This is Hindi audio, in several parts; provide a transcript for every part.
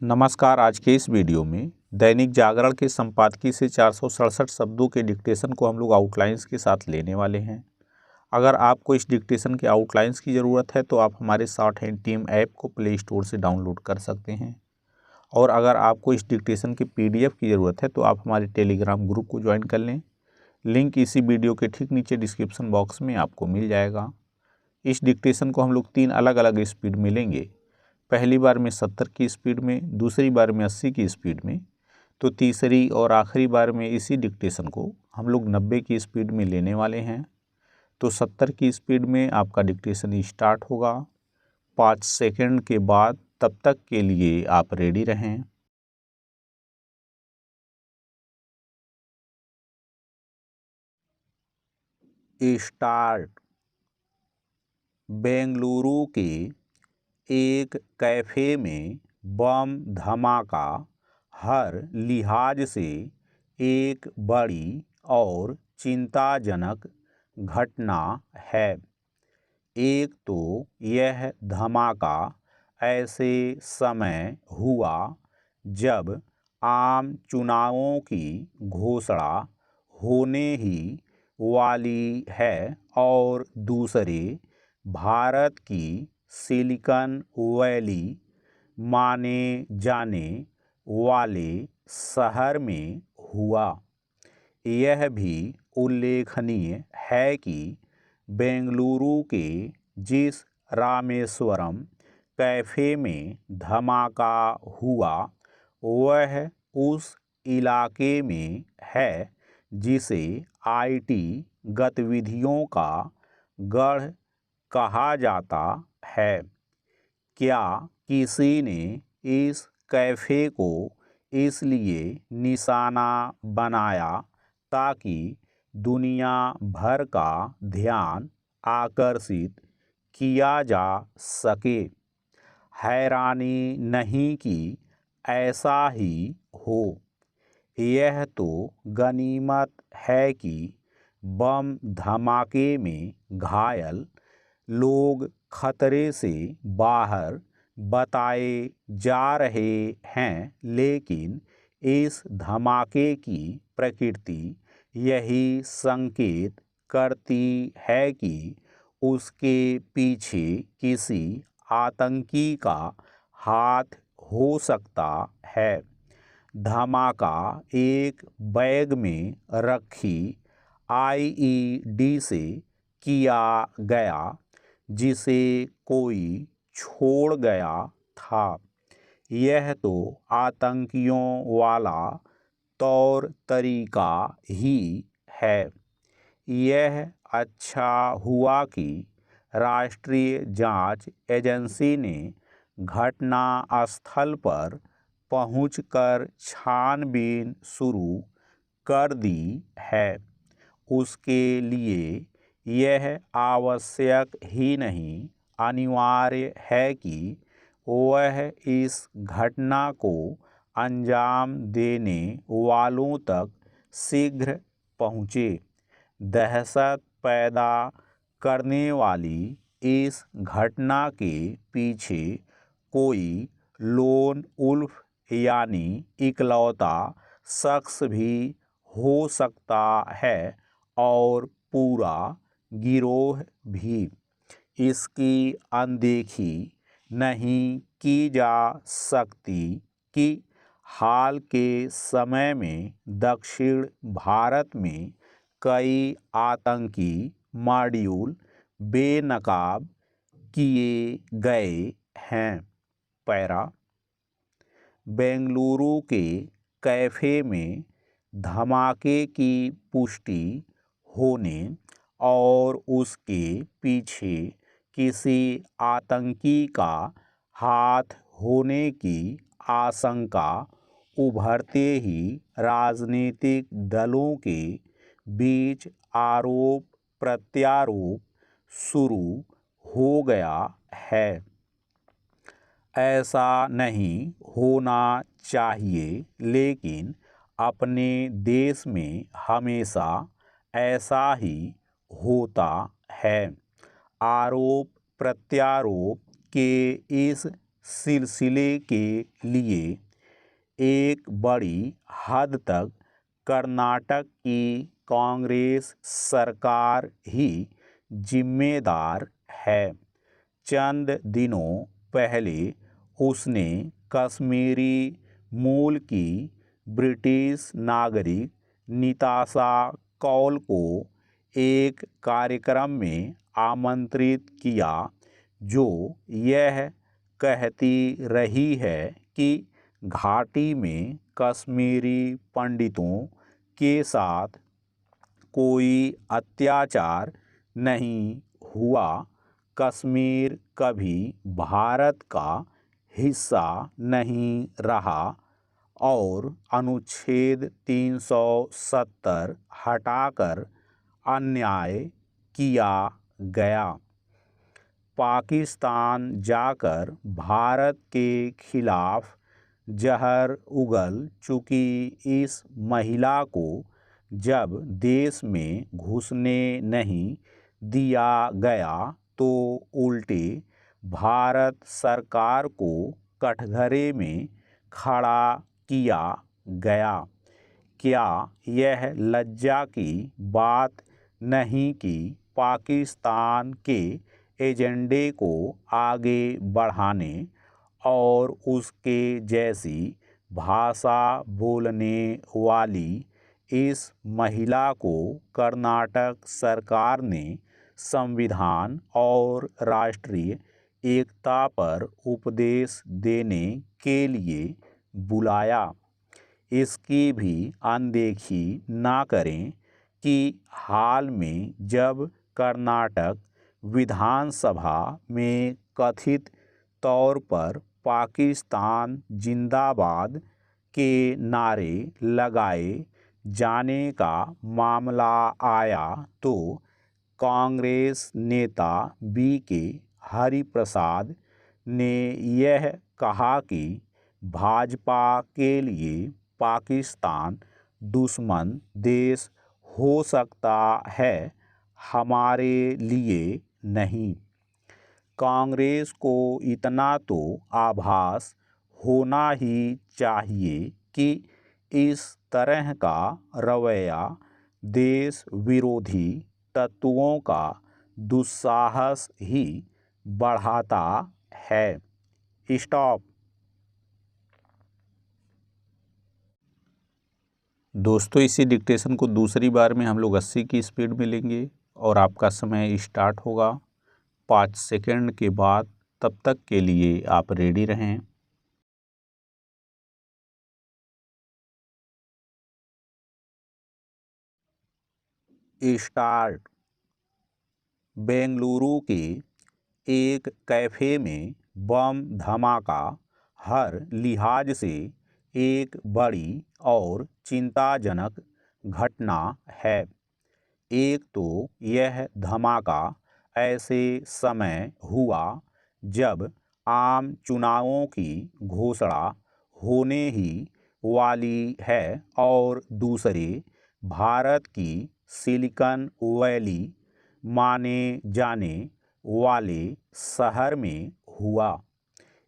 नमस्कार। आज के इस वीडियो में दैनिक जागरण के संपादकीय से 467 शब्दों के डिक्टेशन को हम लोग आउटलाइंस के साथ लेने वाले हैं। अगर आपको इस डिक्टेशन के आउटलाइंस की ज़रूरत है तो आप हमारे शॉर्ट हैंड टीम ऐप को प्ले स्टोर से डाउनलोड कर सकते हैं, और अगर आपको इस डिक्टेशन के PDF की ज़रूरत है तो आप हमारे टेलीग्राम ग्रुप को ज्वाइन कर लें। लिंक इसी वीडियो के ठीक नीचे डिस्क्रिप्शन बॉक्स में आपको मिल जाएगा। इस डिक्टेशन को हम लोग 3 अलग अलग स्पीड में लेंगे। पहली बार में 70 की स्पीड में, दूसरी बार में 80 की स्पीड में, तो तीसरी और आखिरी बार में इसी डिक्टेशन को हम लोग 90 की स्पीड में लेने वाले हैं। तो 70 की स्पीड में आपका डिक्टेशन स्टार्ट होगा। 5 सेकंड के बाद तब तक के लिए आप रेडी रहें। स्टार्ट। बेंगलुरु के एक कैफ़े में बम धमाका हर लिहाज से एक बड़ी और चिंताजनक घटना है। एक तो यह धमाका ऐसे समय हुआ जब आम चुनावों की घोषणा होने ही वाली है, और दूसरे भारत की सिलिकॉन वैली माने जाने वाले शहर में हुआ। यह भी उल्लेखनीय है कि बेंगलुरु के जिस रामेश्वरम कैफ़े में धमाका हुआ वह उस इलाके में है जिसे IT गतिविधियों का गढ़ कहा जाता है। क्या किसी ने इस कैफ़े को इसलिए निशाना बनाया ताकि दुनिया भर का ध्यान आकर्षित किया जा सके? हैरानी नहीं कि ऐसा ही हो। यह तो गनीमत है कि बम धमाके में घायल लोग खतरे से बाहर बताए जा रहे हैं, लेकिन इस धमाके की प्रकृति यही संकेत करती है कि उसके पीछे किसी आतंकी का हाथ हो सकता है। धमाका एक बैग में रखी IED से किया गया जिसे कोई छोड़ गया था। यह तो आतंकियों वाला तौर तरीका ही है। यह अच्छा हुआ कि राष्ट्रीय जांच एजेंसी ने घटना स्थल पर पहुंचकर छानबीन शुरू कर दी है। उसके लिए यह आवश्यक ही नहीं, अनिवार्य है कि वह इस घटना को अंजाम देने वालों तक शीघ्र पहुँचे। दहशत पैदा करने वाली इस घटना के पीछे कोई लोन वुल्फ यानी इकलौता शख्स भी हो सकता है, और पूरा गिरोह भी। इसकी अनदेखी नहीं की जा सकती कि हाल के समय में दक्षिण भारत में कई आतंकी मॉड्यूल बेनकाब किए गए हैं। पैरा। बेंगलुरु के कैफ़े में धमाके की पुष्टि होने और उसके पीछे किसी आतंकी का हाथ होने की आशंका उभरते ही राजनीतिक दलों के बीच आरोप प्रत्यारोप शुरू हो गया है। ऐसा नहीं होना चाहिए, लेकिन अपने देश में हमेशा ऐसा ही होता है। आरोप प्रत्यारोप के इस सिलसिले के लिए एक बड़ी हद तक कर्नाटक की कांग्रेस सरकार ही जिम्मेदार है। चंद दिनों पहले उसने कश्मीरी मूल की ब्रिटिश नागरिक निताशा कौल को एक कार्यक्रम में आमंत्रित किया, जो यह कहती रही है कि घाटी में कश्मीरी पंडितों के साथ कोई अत्याचार नहीं हुआ। कश्मीर कभी भारत का हिस्सा नहीं रहा और अनुच्छेद 370 हटाकर अन्याय किया गया। पाकिस्तान जाकर भारत के खिलाफ जहर उगल चुकी इस महिला को जब देश में घुसने नहीं दिया गया तो उल्टे भारत सरकार को कटघरे में खड़ा किया गया। क्या यह लज्जा की बात नहीं कि पाकिस्तान के एजेंडे को आगे बढ़ाने और उसके जैसी भाषा बोलने वाली इस महिला को कर्नाटक सरकार ने संविधान और राष्ट्रीय एकता पर उपदेश देने के लिए बुलाया। इसकी भी अनदेखी ना करें कि हाल में जब कर्नाटक विधानसभा में कथित तौर पर पाकिस्तान जिंदाबाद के नारे लगाए जाने का मामला आया तो कांग्रेस नेता बीके हरिप्रसाद ने यह कहा कि भाजपा के लिए पाकिस्तान दुश्मन देश हो सकता है, हमारे लिए नहीं। कांग्रेस को इतना तो आभास होना ही चाहिए कि इस तरह का रवैया देश विरोधी तत्वों का दुस्साहस ही बढ़ाता है। स्टॉप। दोस्तों, इसी डिक्टेशन को दूसरी बार में हम लोग 80 की स्पीड में लेंगे और आपका समय स्टार्ट होगा 5 सेकंड के बाद। तब तक के लिए आप रेडी रहें। स्टार्ट। बेंगलुरु के एक कैफ़े में बम धमाका हर लिहाज से एक बड़ी और चिंताजनक घटना है। एक तो यह धमाका ऐसे समय हुआ जब आम चुनावों की घोषणा होने ही वाली है और दूसरे भारत की सिलिकॉन वैली माने जाने वाले शहर में हुआ।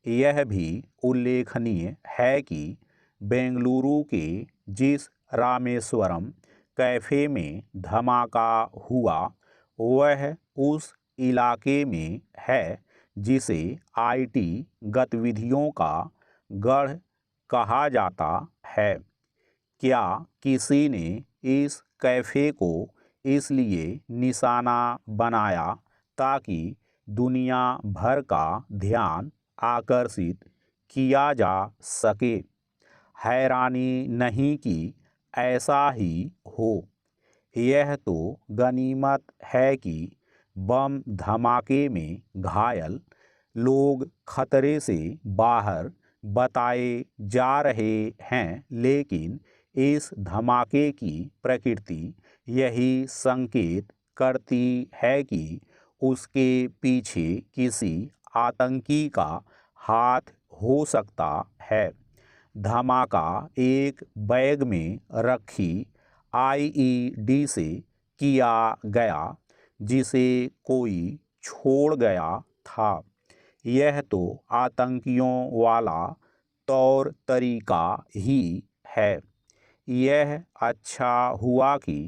यह भी उल्लेखनीय है कि बेंगलुरु के जिस रामेश्वरम कैफ़े में धमाका हुआ वह उस इलाके में है जिसे आईटी गतिविधियों का गढ़ कहा जाता है। क्या किसी ने इस कैफ़े को इसलिए निशाना बनाया ताकि दुनिया भर का ध्यान आकर्षित किया जा सके? हैरानी नहीं कि ऐसा ही हो। यह तो गनीमत है कि बम धमाके में घायल लोग खतरे से बाहर बताए जा रहे हैं, लेकिन इस धमाके की प्रकृति यही संकेत करती है कि उसके पीछे किसी आतंकी का हाथ हो सकता है। धमाका एक बैग में रखी आईईडी से किया गया जिसे कोई छोड़ गया था। यह तो आतंकियों वाला तौर तरीका ही है। यह अच्छा हुआ कि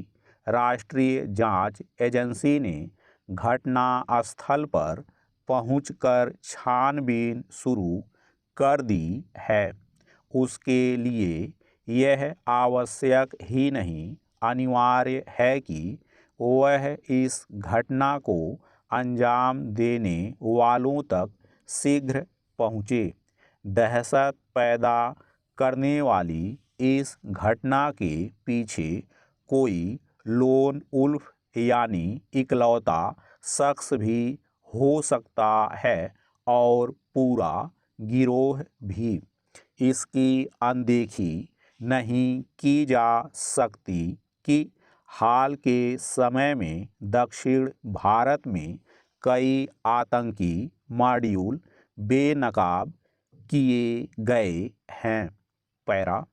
राष्ट्रीय जांच एजेंसी ने घटना स्थल पर पहुंचकर छानबीन शुरू कर दी है। उसके लिए यह आवश्यक ही नहीं, अनिवार्य है कि वह इस घटना को अंजाम देने वालों तक शीघ्र पहुँचे। दहशत पैदा करने वाली इस घटना के पीछे कोई लोन वुल्फ यानी इकलौता शख्स भी हो सकता है और पूरा गिरोह भी। इसकी अनदेखी नहीं की जा सकती कि हाल के समय में दक्षिण भारत में कई आतंकी मॉड्यूल बेनकाब किए गए हैं। पैरा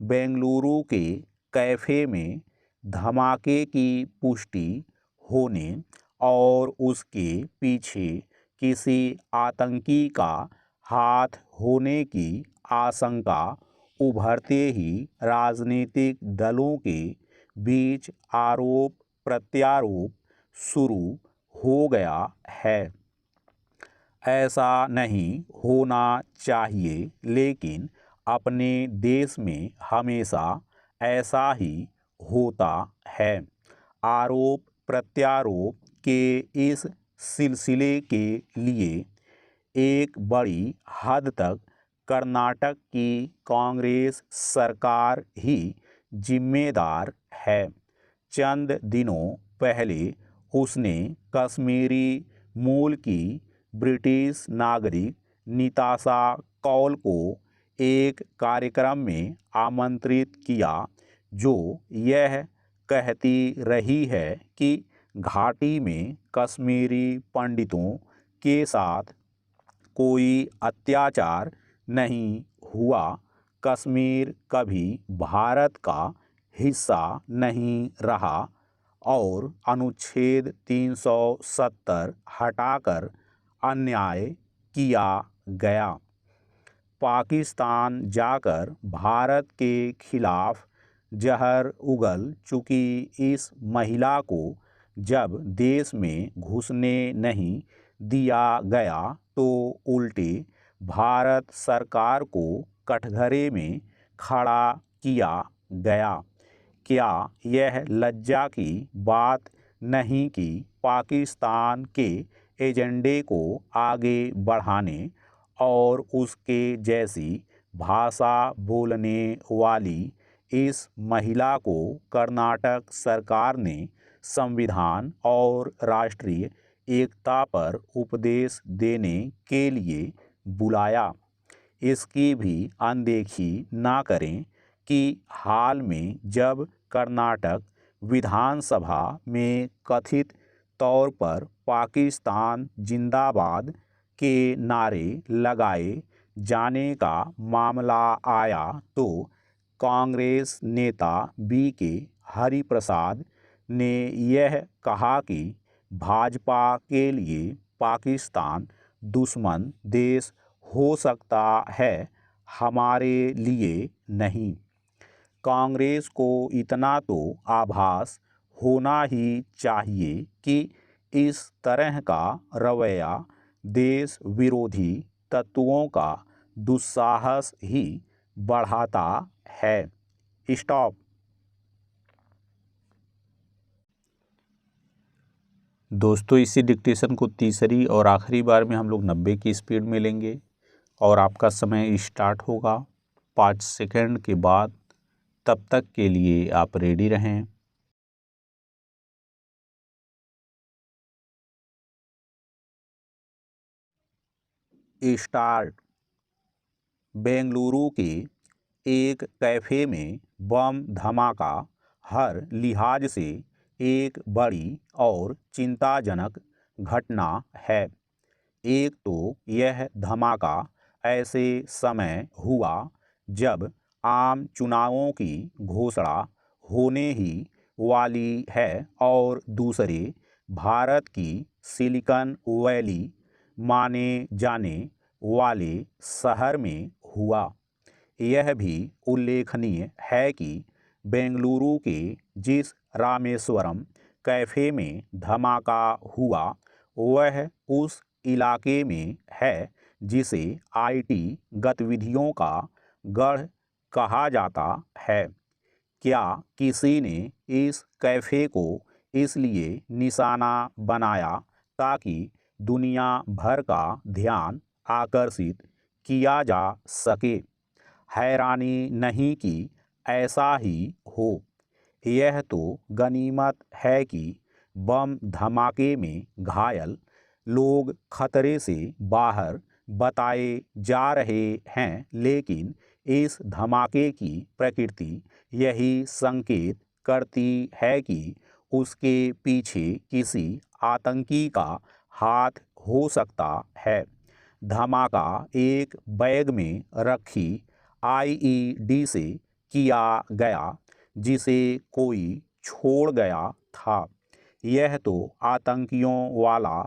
बेंगलुरु के कैफ़े में धमाके की पुष्टि होने और उसके पीछे किसी आतंकी का हाथ होने की आशंका उभरते ही राजनीतिक दलों के बीच आरोप प्रत्यारोप शुरू हो गया है। ऐसा नहीं होना चाहिए, लेकिन अपने देश में हमेशा ऐसा ही होता है। आरोप प्रत्यारोप के इस सिलसिले के लिए एक बड़ी हद तक कर्नाटक की कांग्रेस सरकार ही जिम्मेदार है। चंद दिनों पहले उसने कश्मीरी मूल की ब्रिटिश नागरिक निताशा कौल को एक कार्यक्रम में आमंत्रित किया, जो यह कहती रही है कि घाटी में कश्मीरी पंडितों के साथ कोई अत्याचार नहीं हुआ। कश्मीर कभी भारत का हिस्सा नहीं रहा और अनुच्छेद 370 हटाकर अन्याय किया गया। पाकिस्तान जाकर भारत के खिलाफ जहर उगल चुकी इस महिला को जब देश में घुसने नहीं दिया गया तो उल्टे भारत सरकार को कटघरे में खड़ा किया गया। क्या यह लज्जा की बात नहीं कि पाकिस्तान के एजेंडे को आगे बढ़ाने और उसके जैसी भाषा बोलने वाली इस महिला को कर्नाटक सरकार ने संविधान और राष्ट्रीय एकता पर उपदेश देने के लिए बुलाया। इसकी भी अनदेखी ना करें कि हाल में जब कर्नाटक विधानसभा में कथित तौर पर पाकिस्तान जिंदाबाद के नारे लगाए जाने का मामला आया तो कांग्रेस नेता बीके हरिप्रसाद ने यह कहा कि भाजपा के लिए पाकिस्तान दुश्मन देश हो सकता है, हमारे लिए नहीं। कांग्रेस को इतना तो आभास होना ही चाहिए कि इस तरह का रवैया देश विरोधी तत्वों का दुस्साहस ही बढ़ाता है। स्टॉप। दोस्तों, इसी डिक्टेशन को तीसरी और आखिरी बार में हम लोग 90 की स्पीड में लेंगे और आपका समय स्टार्ट होगा 5 सेकंड के बाद। तब तक के लिए आप रेडी रहें। स्टार्ट। बेंगलुरु के एक कैफ़े में बम धमाका हर लिहाज से एक बड़ी और चिंताजनक घटना है। एक तो यह धमाका ऐसे समय हुआ जब आम चुनावों की घोषणा होने ही वाली है और दूसरे, भारत की सिलिकॉन वैली माने जाने वाले शहर में हुआ। यह भी उल्लेखनीय है कि बेंगलुरु के जिस रामेश्वरम कैफ़े में धमाका हुआ वह उस इलाके में है जिसे आईटी गतिविधियों का गढ़ कहा जाता है। क्या किसी ने इस कैफ़े को इसलिए निशाना बनाया ताकि दुनिया भर का ध्यान आकर्षित किया जा सके? हैरानी नहीं कि ऐसा ही हो। यह तो गनीमत है कि बम धमाके में घायल लोग खतरे से बाहर बताए जा रहे हैं, लेकिन इस धमाके की प्रकृति यही संकेत करती है कि उसके पीछे किसी आतंकी का हाथ हो सकता है। धमाका एक बैग में रखी आईईडी से किया गया जिसे कोई छोड़ गया था। यह तो आतंकियों वाला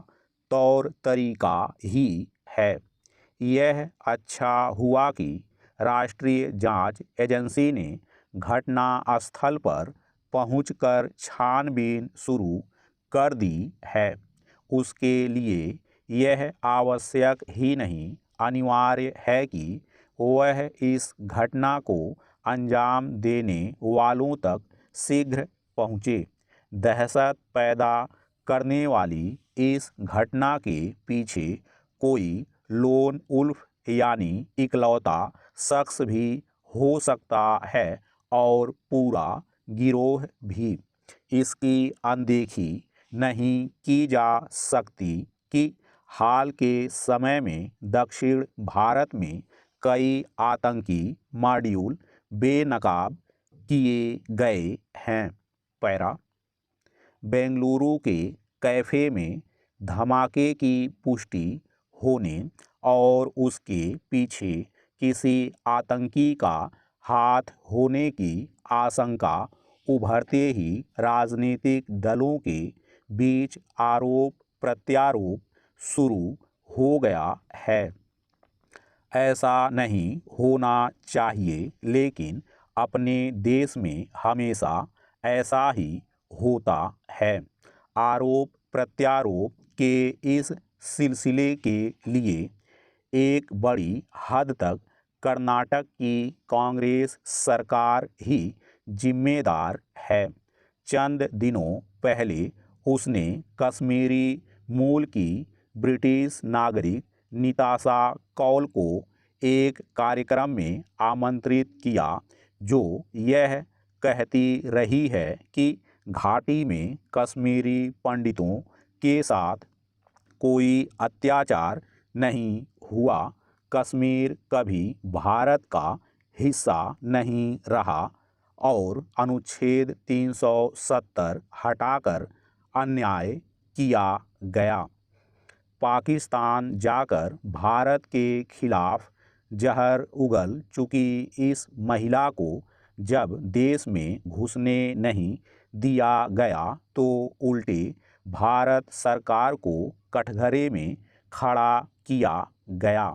तौर तरीका ही है। यह अच्छा हुआ कि राष्ट्रीय जांच एजेंसी ने घटना स्थल पर पहुंचकर छानबीन शुरू कर दी है। उसके लिए यह आवश्यक ही नहीं, अनिवार्य है कि वह इस घटना को अंजाम देने वालों तक शीघ्र पहुँचे। दहशत पैदा करने वाली इस घटना के पीछे कोई लोन वुल्फ यानी इकलौता शख्स भी हो सकता है और पूरा गिरोह भी। इसकी अनदेखी नहीं की जा सकती कि हाल के समय में दक्षिण भारत में कई आतंकी मॉड्यूल बेनकाब किए गए हैं। पैरा बेंगलुरु के कैफ़े में धमाके की पुष्टि होने और उसके पीछे किसी आतंकी का हाथ होने की आशंका उभरते ही राजनीतिक दलों के बीच आरोप प्रत्यारोप शुरू हो गया है। ऐसा नहीं होना चाहिए, लेकिन अपने देश में हमेशा ऐसा ही होता है। आरोप प्रत्यारोप के इस सिलसिले के लिए एक बड़ी हद तक कर्नाटक की कांग्रेस सरकार ही जिम्मेदार है। चंद दिनों पहले उसने कश्मीरी मूल की ब्रिटिश नागरिक निताशा कौल को एक कार्यक्रम में आमंत्रित किया जो यह कहती रही है कि घाटी में कश्मीरी पंडितों के साथ कोई अत्याचार नहीं हुआ। कश्मीर कभी भारत का हिस्सा नहीं रहा और अनुच्छेद 370 हटाकर अन्याय किया गया। पाकिस्तान जाकर भारत के खिलाफ जहर उगल चुकी इस महिला को जब देश में घुसने नहीं दिया गया तो उल्टे भारत सरकार को कटघरे में खड़ा किया गया।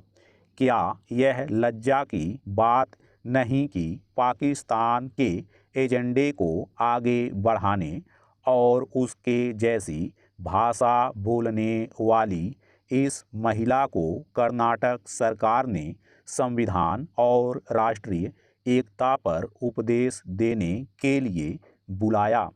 क्या यह लज्जा की बात नहीं कि पाकिस्तान के एजेंडे को आगे बढ़ाने और उसके जैसी भाषा बोलने वाली इस महिला को कर्नाटक सरकार ने संविधान और राष्ट्रीय एकता पर उपदेश देने के लिए बुलाया?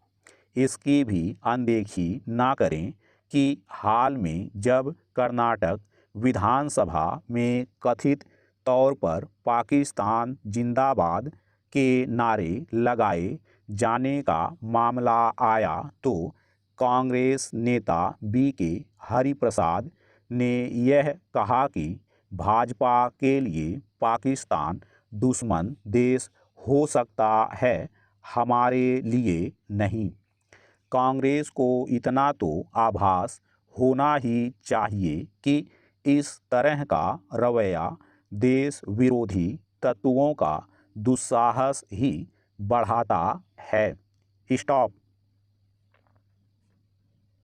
इसकी भी अनदेखी ना करें कि हाल में जब कर्नाटक विधानसभा में कथित तौर पर पाकिस्तान जिंदाबाद के नारे लगाए जाने का मामला आया तो कांग्रेस नेता बीके हरिप्रसाद ने यह कहा कि भाजपा के लिए पाकिस्तान दुश्मन देश हो सकता है, हमारे लिए नहीं। कांग्रेस को इतना तो आभास होना ही चाहिए कि इस तरह का रवैया देश विरोधी तत्वों का दुस्साहस ही बढ़ाता है। स्टॉप।